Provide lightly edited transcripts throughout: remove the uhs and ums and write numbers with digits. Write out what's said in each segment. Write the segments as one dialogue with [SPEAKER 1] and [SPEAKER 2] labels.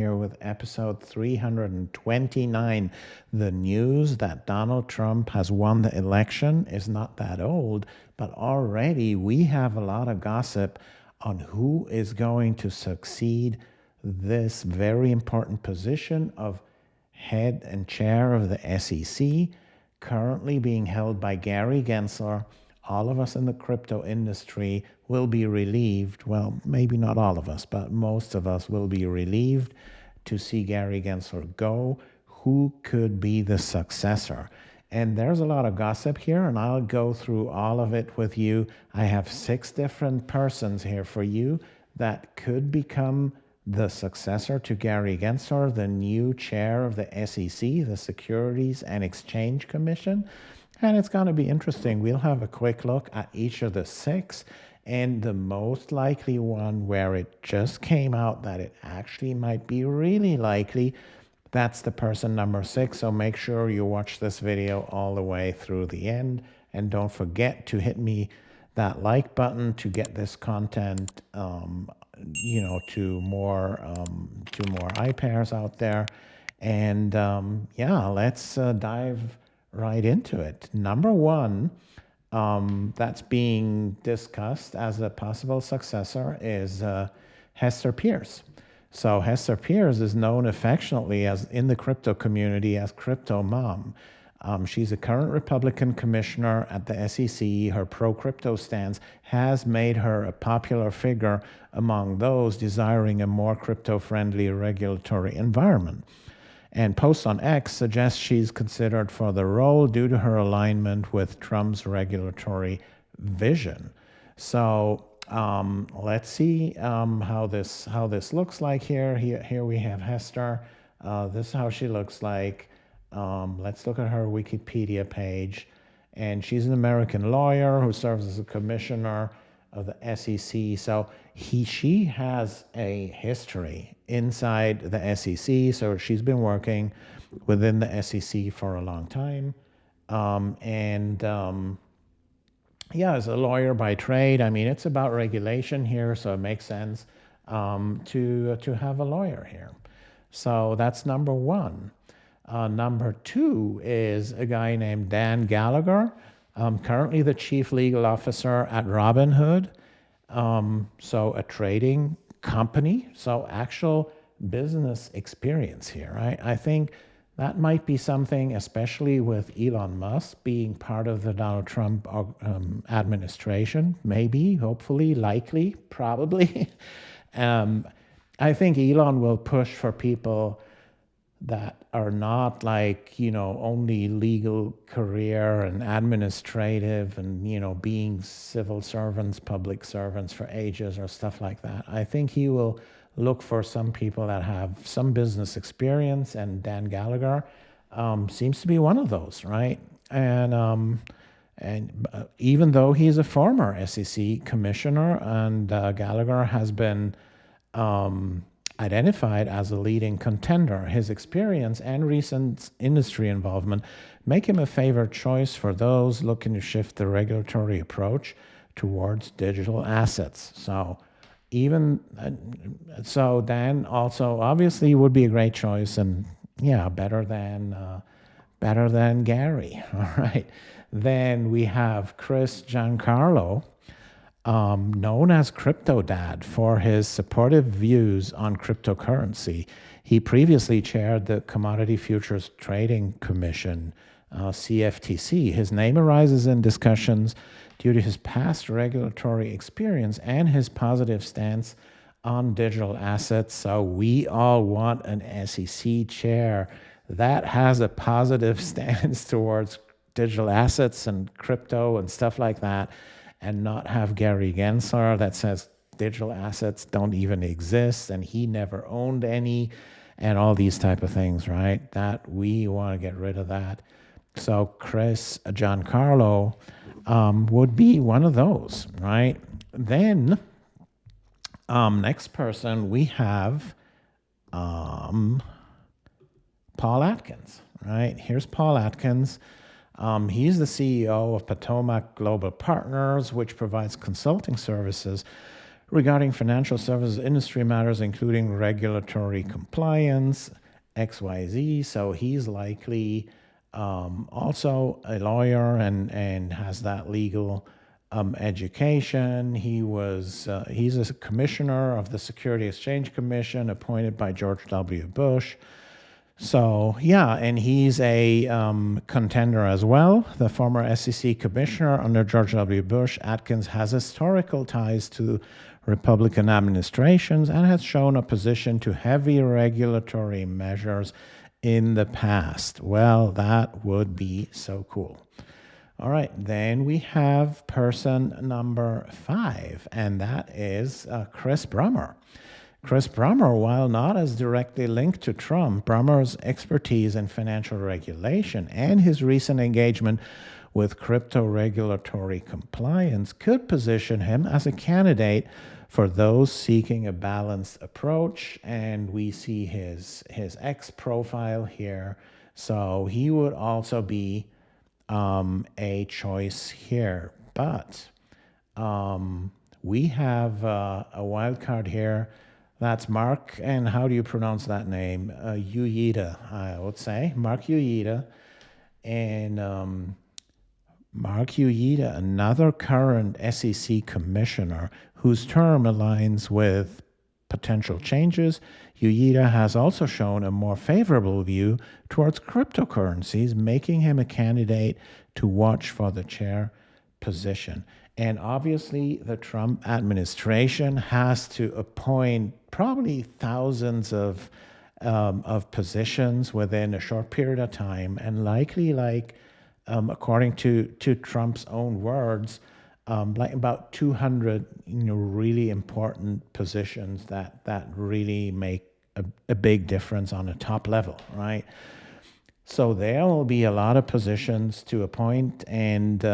[SPEAKER 1] Here with episode 329. The news that Donald Trump has won the election is not that old, but already we have a lot of gossip on who is going to succeed this very important position of head and chair of the SEC, currently being held by Gary Gensler. All of us in the crypto industry will be relieved. Well, maybe not all of us, but most of us will be relieved to see Gary Gensler go. Who could be the successor? And there's a lot of gossip here, and I'll go through all of it with you. I have 6 different persons here for you that could become the successor to Gary Gensler, the new chair of the SEC, the Securities and Exchange Commission. And it's going to be interesting. We'll have a quick look at each of the 6. And the most likely one where it just came out that it actually might be really likely, that's the person number 6. So make sure you watch this video all the way through the end. And don't forget to hit me that like button to get this content, to more eye pairs out there. And yeah, let's dive right into it. Number 1 that's being discussed as a possible successor is Hester Pierce. So Hester Pierce is known affectionately as in the crypto community as Crypto Mom. She's a current Republican commissioner at the SEC. Her pro-crypto stance has made her a popular figure among those desiring a more crypto-friendly regulatory environment. And posts on X suggest she's considered for the role due to her alignment with Trump's regulatory vision. So let's see how this looks like here. Here we have Hester. This is how she looks like. Let's look at her Wikipedia page. And she's an American lawyer who serves as a commissioner of the SEC. So she has a history inside the SEC. So she's been working within the SEC for a long time. Yeah, as a lawyer by trade, I mean, it's about regulation here, so it makes sense to have a lawyer here. So that's number 1. Number 2 is a guy named Dan Gallagher, currently the chief legal officer at Robinhood. So a trading company, so actual business experience here, right? I think that might be something, especially with Elon Musk being part of the Donald Trump administration, maybe, hopefully, likely, probably. I think Elon will push for people that are not like, only legal career and administrative and, being civil servants, public servants for ages or stuff like that. I think he will look for some people that have some business experience, and Dan Gallagher seems to be one of those, right? And even though he's a former SEC commissioner, and Gallagher has been identified as a leading contender, his experience and recent industry involvement make him a favored choice for those looking to shift the regulatory approach towards digital assets. So Dan also obviously would be a great choice, and yeah, better than Gary. All right. Then we have Chris Giancarlo, known as Crypto Dad for his supportive views on cryptocurrency. He previously chaired the Commodity Futures Trading Commission, CFTC. His name arises in discussions due to his past regulatory experience and his positive stance on digital assets. So we all want an SEC chair that has a positive stance towards digital assets and crypto and stuff like that, and not have Gary Gensler that says digital assets don't even exist and he never owned any and all these type of things, right? That we want to get rid of that. So Chris Giancarlo would be one of those, right? Then next person we have Paul Atkins, right? Here's Paul Atkins. He's the CEO of Potomac Global Partners, which provides consulting services regarding financial services industry matters, including regulatory compliance, XYZ. So he's likely also a lawyer and has that legal education. He's a commissioner of the Security Exchange Commission appointed by George W. Bush. So yeah, and he's a contender as well. The former SEC commissioner under George W. Bush, Atkins, has historical ties to Republican administrations and has shown opposition to heavy regulatory measures in the past. Well, that would be so cool. All right, then we have person number 5, and that is Chris Brummer. Chris Brummer, while not as directly linked to Trump, Brummer's expertise in financial regulation and his recent engagement with crypto regulatory compliance could position him as a candidate for those seeking a balanced approach. And we see his X profile here. So he would also be a choice here. But we have a wild card here. That's Mark, and how do you pronounce that name? Uyeda, I would say. Mark Uyeda. And Mark Uyeda, another current SEC commissioner whose term aligns with potential changes. Uyeda has also shown a more favorable view towards cryptocurrencies, making him a candidate to watch for the chair position. And obviously, the Trump administration has to appoint probably thousands of positions within a short period of time, and likely, according to Trump's own words, like about 200, really important positions that really make a big difference on a top level, right? So there will be a lot of positions to appoint, and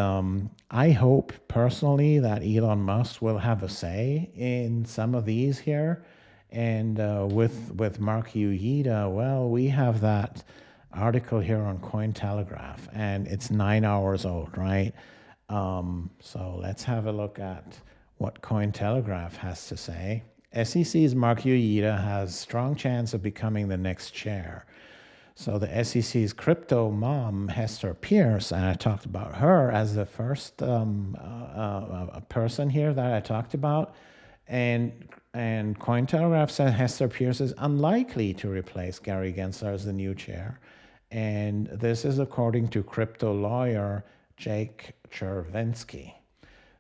[SPEAKER 1] I hope personally that Elon Musk will have a say in some of these here. And with Mark Uyeda, well, we have that article here on Cointelegraph, and it's 9 hours old, right? So let's have a look at what Cointelegraph has to say. SEC's Mark Uyeda has strong chance of becoming the next chair. So the SEC's crypto mom, Hester Pierce, and I talked about her as the first person here that I talked about, and Cointelegraph said Hester Pierce is unlikely to replace Gary Gensler as the new chair, and this is according to crypto lawyer Jake Chervinsky.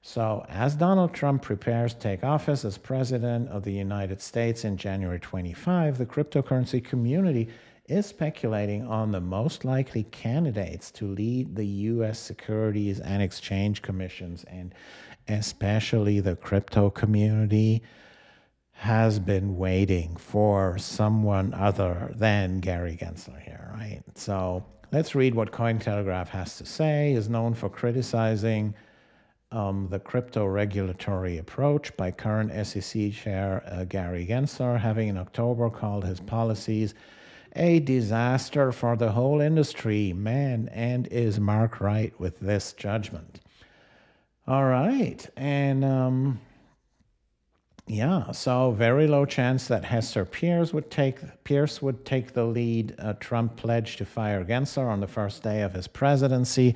[SPEAKER 1] So as Donald Trump prepares to take office as president of the United States in January 25, the cryptocurrency community is speculating on the most likely candidates to lead the U.S. Securities and Exchange Commissions, and especially the crypto community has been waiting for someone other than Gary Gensler here, right? So let's read what Cointelegraph has to say. Is known for criticizing the crypto regulatory approach by current SEC chair Gary Gensler, having in October called his policies a disaster for the whole industry. Man, and is Mark right with this judgment? All right, and yeah, so very low chance that Hester Pierce would take the lead. Trump pledged to fire Gensler on the first day of his presidency.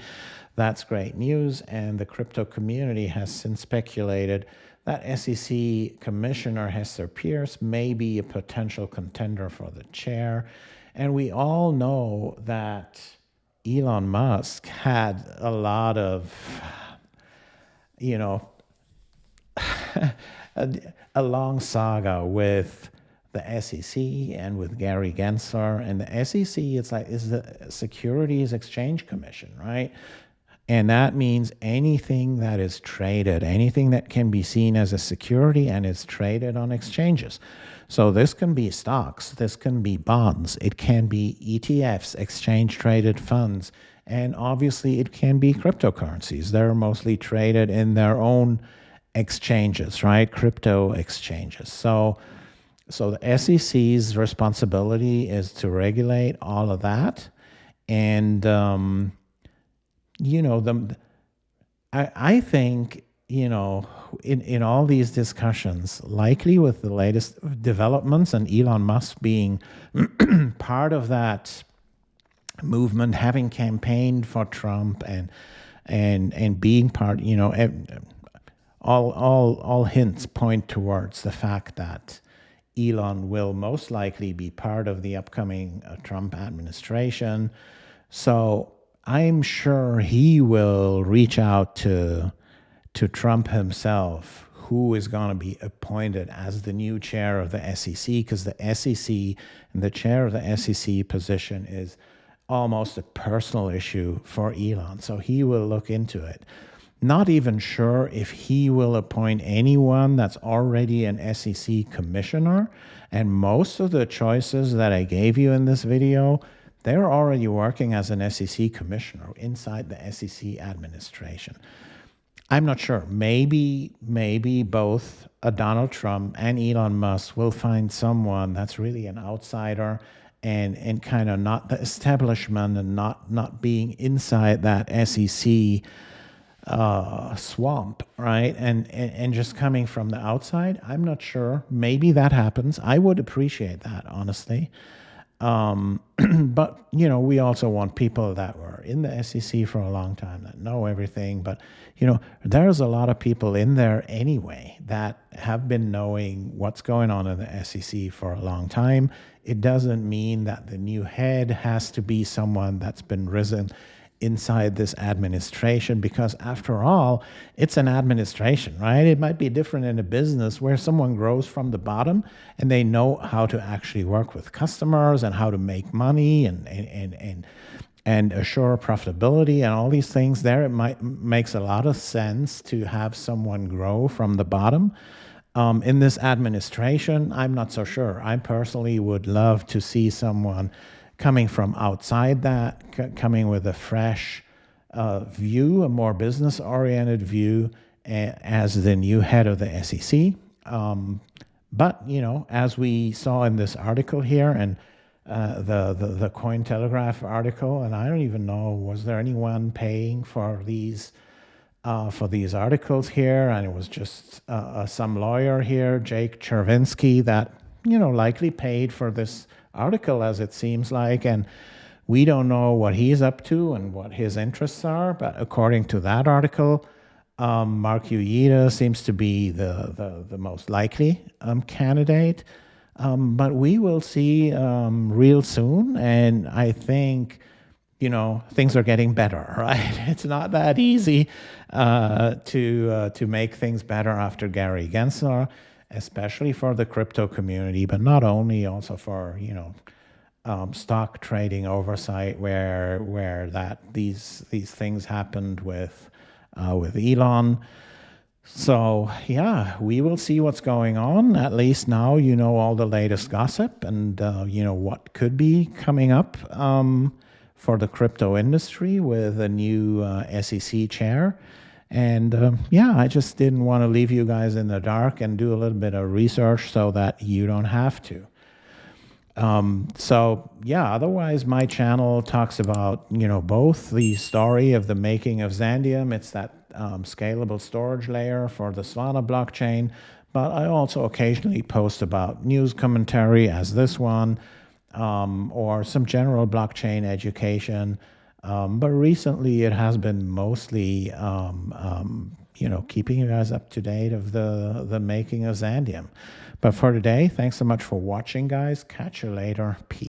[SPEAKER 1] That's great news, and the crypto community has since speculated that SEC Commissioner Hester Pierce may be a potential contender for the chair. And we all know that Elon Musk had a lot of, a long saga with the SEC and with Gary Gensler. And the SEC, is the Securities Exchange Commission, right? And that means anything that is traded, anything that can be seen as a security and is traded on exchanges. So this can be stocks, this can be bonds, it can be ETFs, exchange-traded funds, and obviously it can be cryptocurrencies. They're mostly traded in their own exchanges, right? Crypto exchanges. So the SEC's responsibility is to regulate all of that. And, I think in all these discussions, likely with the latest developments and Elon Musk being part of that movement, having campaigned for Trump and being part, all hints point towards the fact that Elon will most likely be part of the upcoming Trump administration. So I'm sure he will reach out to Trump himself, who is going to be appointed as the new chair of the SEC, because the SEC and the chair of the SEC position is almost a personal issue for Elon. So he will look into it. Not even sure if he will appoint anyone that's already an SEC commissioner. And most of the choices that I gave you in this video, they're already working as an SEC commissioner inside the SEC administration. I'm not sure. Maybe both Donald Trump and Elon Musk will find someone that's really an outsider and kind of not the establishment and not being inside that SEC swamp, right? And just coming from the outside. I'm not sure. Maybe that happens. I would appreciate that, honestly. But, we also want people that were in the SEC for a long time that know everything. But, there's a lot of people in there anyway that have been knowing what's going on in the SEC for a long time. It doesn't mean that the new head has to be someone that's been risen inside this administration, because after all, it's an administration, right? It might be different in a business where someone grows from the bottom and they know how to actually work with customers and how to make money and assure profitability and all these things. There, it makes a lot of sense to have someone grow from the bottom. In this administration, I'm not so sure. I personally would love to see someone coming from outside that, coming with a fresh view, a more business-oriented view as the new head of the SEC. But, as we saw in this article here and the Telegraph article, and I don't even know, was there anyone paying for these articles here? And it was just some lawyer here, Jake Chervinsky, that, likely paid for this article, as it seems like, and we don't know what he's up to and what his interests are. But according to that article, Mark Uyeda seems to be the most likely candidate. But we will see real soon, and I think things are getting better, right? It's not that easy to make things better after Gary Gensler, especially for the crypto community, but not only, also for stock trading oversight, where these things happened with Elon. So yeah, we will see what's going on. At least now all the latest gossip and what could be coming up for the crypto industry with a new SEC chair. And yeah, I just didn't want to leave you guys in the dark and do a little bit of research so that you don't have to. So yeah, otherwise my channel talks about, both the story of the making of Xandeum. It's that scalable storage layer for the Solana blockchain. But I also occasionally post about news commentary as this one, or some general blockchain education. But recently it has been mostly, keeping you guys up to date of the making of Xandeum. But for today, thanks so much for watching, guys. Catch you later. Peace.